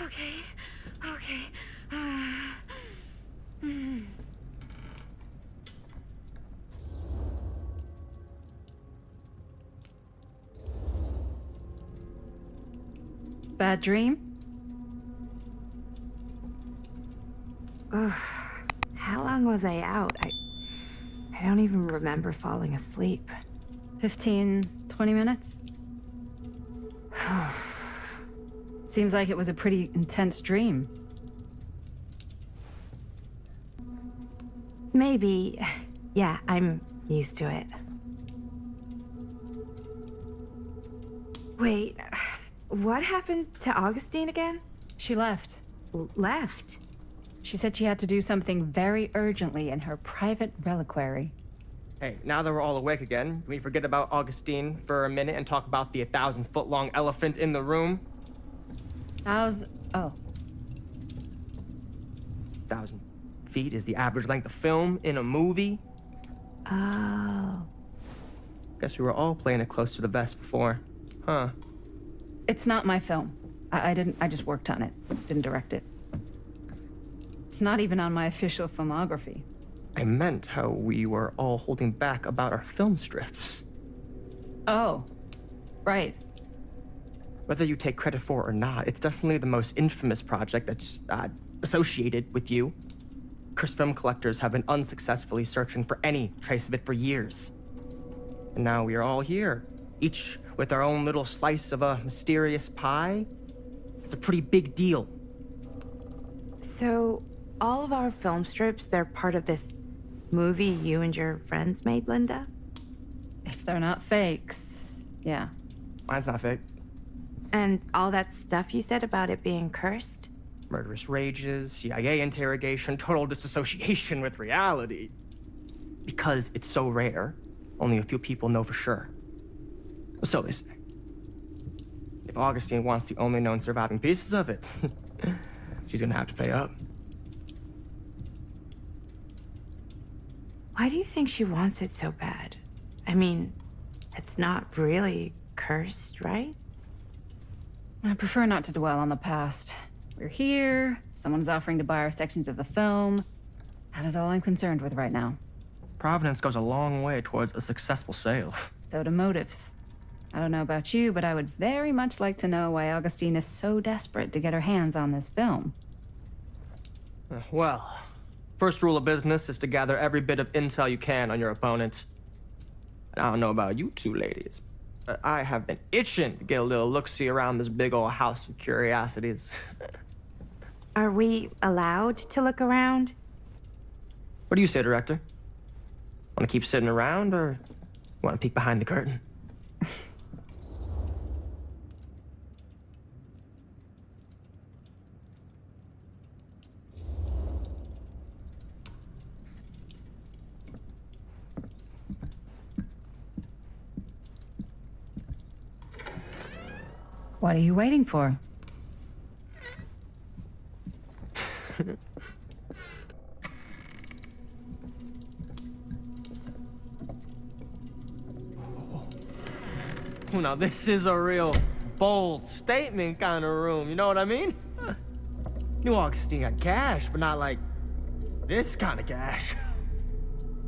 Okay. Okay. Bad dream? Ugh. How long was I out? I don't even remember falling asleep. 15, 20 minutes? Seems like it was a pretty intense dream. Maybe. Yeah, I'm used to it. Wait, what happened to Augustine again? She left. Left? She said she had to do something very urgently in her private reliquary. Hey, now that we're all awake again, can we forget about Augustine for a minute and talk about the 1,000-foot-long elephant in the room? Oh. 1,000 feet is the average length of film in a movie. Oh. Guess we were all playing it close to the vest before, huh? It's not my film. I just worked on it. Didn't direct it. It's not even on my official filmography. I meant how we were all holding back about our film strips. Oh. Right. Whether you take credit for it or not, it's definitely the most infamous project that's associated with you. Cursed film collectors have been unsuccessfully searching for any trace of it for years. And now we are all here, each with our own little slice of a mysterious pie. It's a pretty big deal. So, all of our film strips, they're part of this movie you and your friends made, Linda? If they're not fakes, yeah. Mine's not fake. And all that stuff you said about it being cursed? Murderous rages, CIA interrogation, total disassociation with reality. Because it's so rare, only a few people know for sure. So they say. If Augustine wants the only known surviving pieces of it, she's gonna have to pay up. Why do you think she wants it so bad? I mean, it's not really cursed, right? I prefer not to dwell on the past. We're here, someone's offering to buy our sections of the film. That is all I'm concerned with right now. Providence goes a long way towards a successful sale. So do motives. I don't know about you, but I would very much like to know why Augustine is so desperate to get her hands on this film. Well, first rule of business is to gather every bit of intel you can on your opponent. And I don't know about you two ladies, but I have been itching to get a little look-see around this big old house of curiosities. Are we allowed to look around? What do you say, director? Want to keep sitting around, or want to peek behind the curtain? What are you waiting for? Now this is a real bold statement kind of room, you know what I mean? New Augustine got cash, but not like this kind of cash.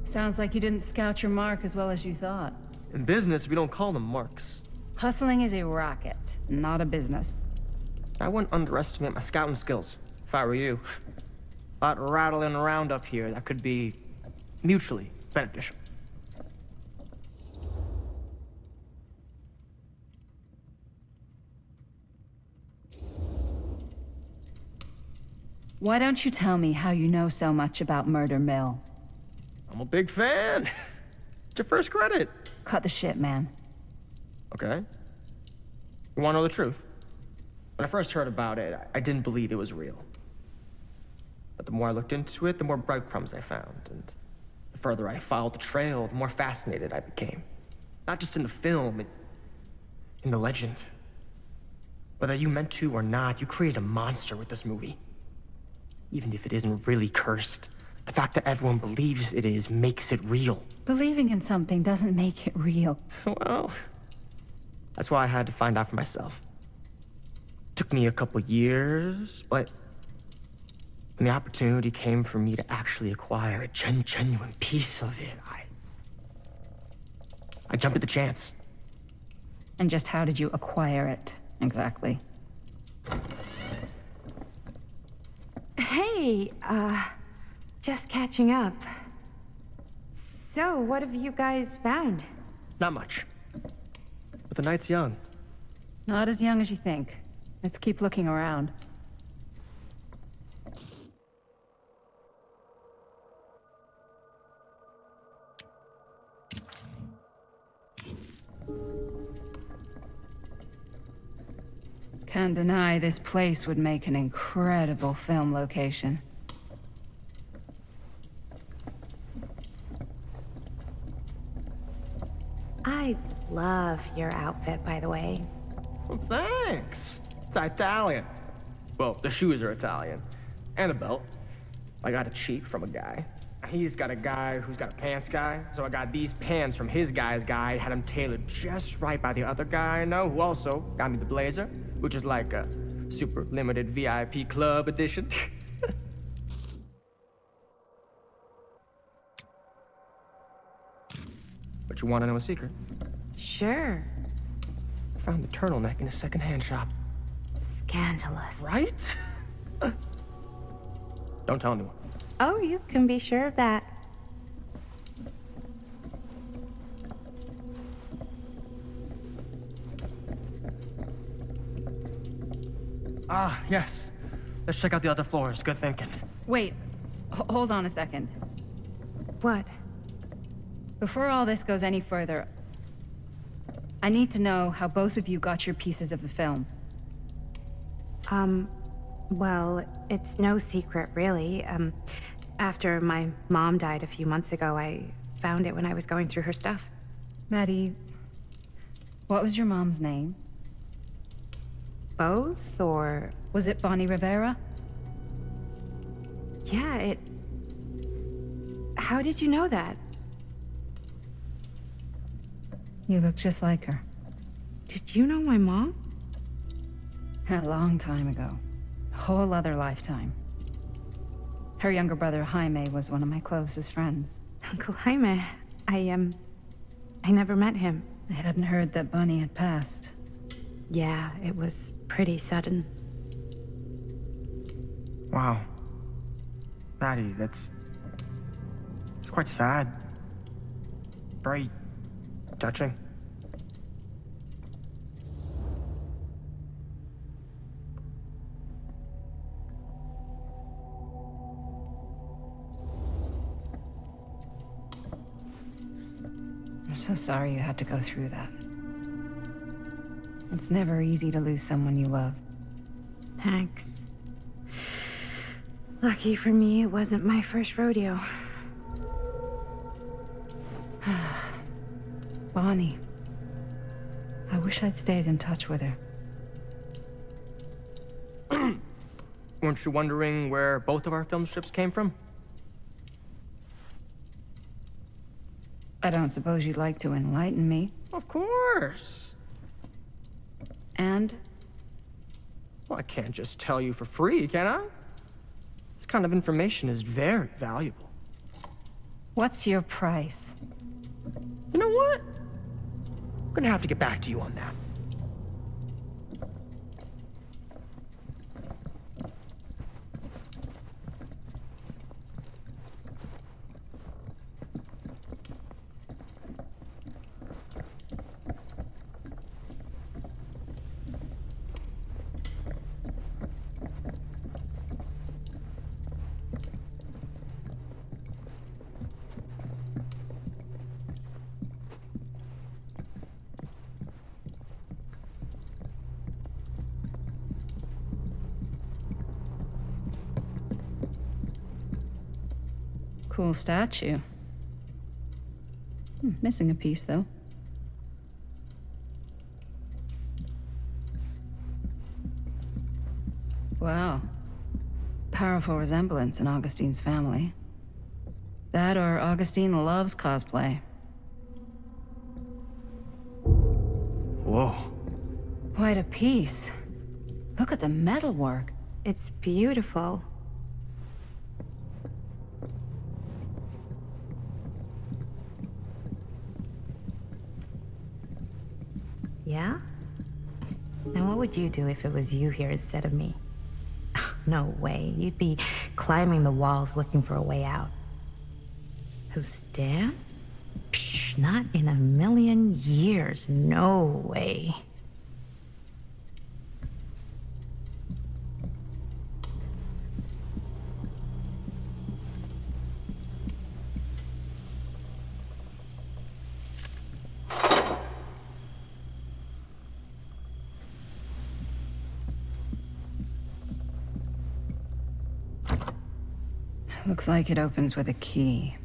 Sounds like you didn't scout your mark as well as you thought. In business, we don't call them marks. Hustling is a racket, not a business. I wouldn't underestimate my scouting skills, if I were you. A lot rattling around up here that could be mutually beneficial. Why don't you tell me how you know so much about Murder Mill? I'm a big fan. It's your first credit. Cut the shit, man. Okay. You want to know the truth? When I first heard about it, I didn't believe it was real. But the more I looked into it, the more breadcrumbs I found. And the further I followed the trail, the more fascinated I became. Not just in the film, in the legend. Whether you meant to or not, you created a monster with this movie. Even if it isn't really cursed, the fact that everyone believes it is makes it real. Believing in something doesn't make it real. Well, that's why I had to find out for myself. took me a couple years, but when the opportunity came for me to actually acquire a genuine piece of it, I jumped at the chance. And just how did you acquire it, exactly? Hey, just catching up. So, what have you guys found? Not much. But the night's young. Not as young as you think. Let's keep looking around. Can't deny this place would make an incredible film location. I love your outfit, by the way. Well, thanks. It's Italian. Well, the shoes are Italian. And the belt. I got it cheap from a guy. He's got a guy who's got a pants guy, so I got these pants from his guy's guy, had them tailored just right by the other guy I know, who also got me the blazer, which is like a super limited VIP club edition. But you want to know a secret? Sure. I found the turtleneck in a secondhand shop. Scandalous. Right? Don't tell anyone. Oh, you can be sure of that. Ah, yes. Let's check out the other floors. Good thinking. Wait, hold on a second. What? Before all this goes any further, I need to know how both of you got your pieces of the film. Well, it's no secret, really. After my mom died a few months ago, I found it when I was going through her stuff. Maddie, what was your mom's name? Both, or... Was it Bonnie Rivera? Yeah, How did you know that? You look just like her. Did you know my mom? A long time ago. A whole other lifetime. Her younger brother, Jaime, was one of my closest friends. Uncle Jaime. I never met him. I hadn't heard that Bonnie had passed. Yeah, it was pretty sudden. Wow. Maddie, it's quite sad. Very touching. I'm so sorry you had to go through that. It's never easy to lose someone you love. Thanks. Lucky for me, it wasn't my first rodeo. Bonnie. I wish I'd stayed in touch with her. Weren't you wondering where both of our film strips came from? I don't suppose you'd like to enlighten me. Of course. And? Well, I can't just tell you for free, can I? This kind of information is very valuable. What's your price? You know what? I'm gonna have to get back to you on that. Cool statue. Missing a piece, though. Wow. Powerful resemblance in Augustine's family. That or Augustine loves cosplay. Whoa. Quite a piece. Look at the metalwork. It's beautiful. Yeah? And what would you do if it was you here instead of me? No way. You'd be climbing the walls looking for a way out. Who, Stan? Psh, not in a million years. No way. Looks like it opens with a key.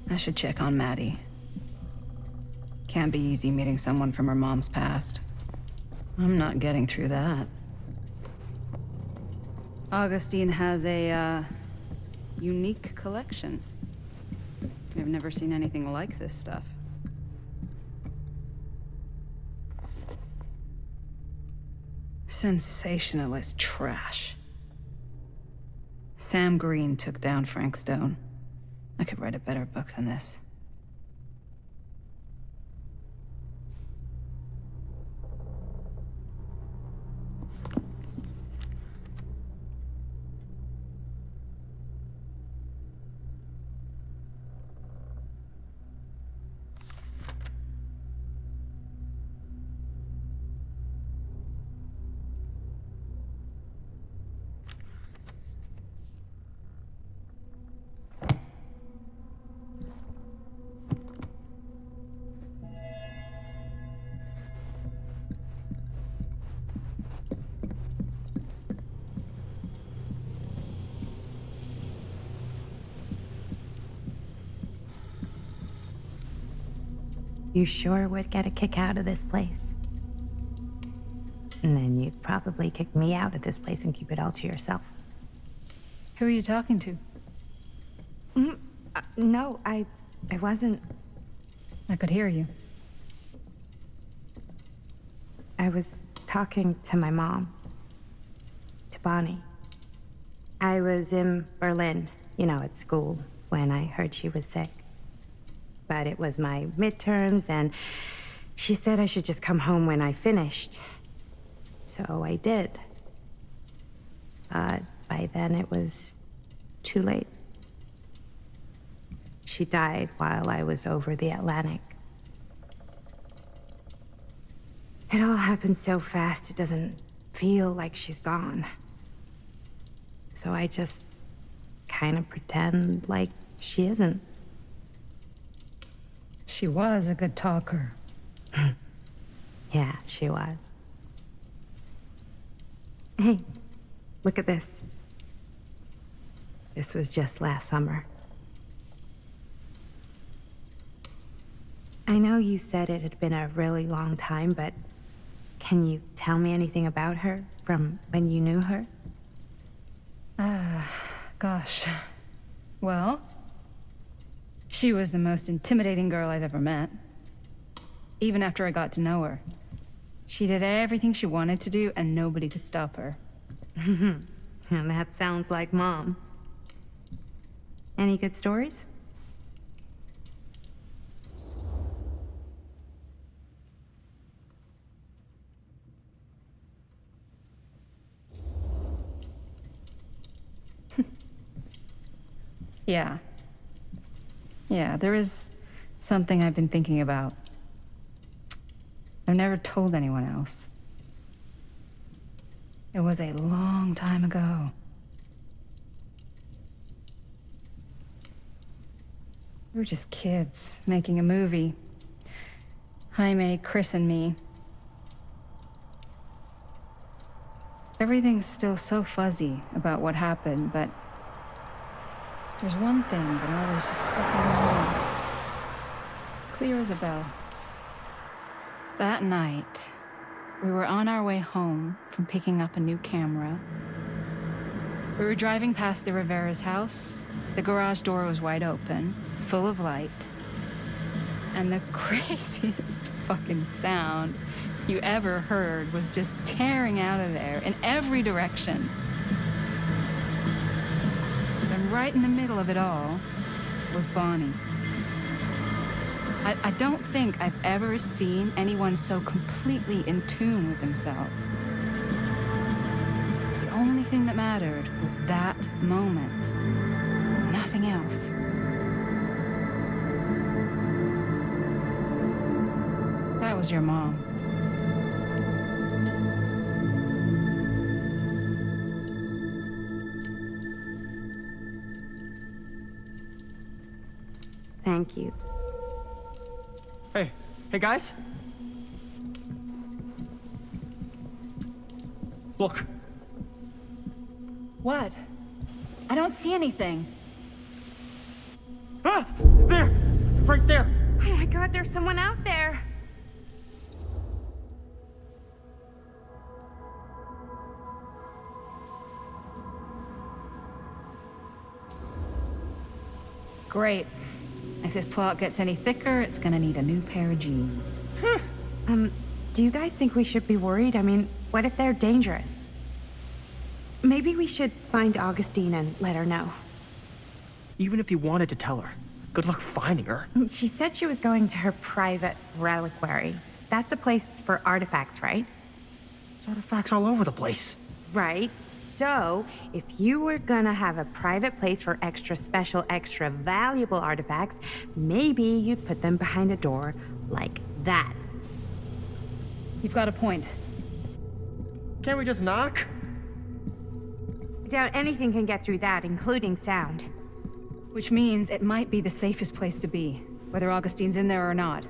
I should check on Maddie. Can't be easy meeting someone from her mom's past. I'm not getting through that. Augustine has a, unique collection. I've never seen anything like this stuff. Sensationalist trash. Sam Green took down Frank Stone. I could write a better book than this. You sure would get a kick out of this place. And then you'd probably kick me out of this place and keep it all to yourself. Who are you talking to? No, I wasn't. I could hear you. I was talking to my mom. To Bonnie. I was in Berlin, at school, when I heard she was sick. But it was my midterms, and she said I should just come home when I finished. So I did. But by then it was too late. She died while I was over the Atlantic. It all happened so fast, it doesn't feel like she's gone. So I just kind of pretend like she isn't. She was a good talker. Yeah, she was. Hey, look at this. This was just last summer. I know you said it had been a really long time, but can you tell me anything about her from when you knew her? Gosh. Well, she was the most intimidating girl I've ever met. Even after I got to know her. She did everything she wanted to do, and nobody could stop her. And that sounds like Mom. Any good stories? Yeah. Yeah, there is something I've been thinking about. I've never told anyone else. It was a long time ago. We were just kids, making a movie. Jaime, Chris, and me. Everything's still so fuzzy about what happened, but there's one thing that always just stuck in my mind. Clear as a bell. That night, we were on our way home from picking up a new camera. We were driving past the Rivera's house. The garage door was wide open, full of light. And the craziest fucking sound you ever heard was just tearing out of there in every direction. And right in the middle of it all was Bonnie. I don't think I've ever seen anyone so completely in tune with themselves. The only thing that mattered was that moment. Nothing else. That was your mom. Thank you. Hey guys. Look. What? I don't see anything. Ah! There! Right there! Oh my God, there's someone out there. Great. If this plot gets any thicker, it's gonna need a new pair of jeans. Do you guys think we should be worried? I mean, what if they're dangerous? Maybe we should find Augustine and let her know. Even if you wanted to tell her, good luck finding her. She said she was going to her private reliquary. That's a place for artifacts, right? There's artifacts all over the place. Right. So, if you were gonna have a private place for extra special, extra valuable artifacts, maybe you'd put them behind a door like that. You've got a point. Can't we just knock? I doubt anything can get through that, including sound. Which means it might be the safest place to be, whether Augustine's in there or not.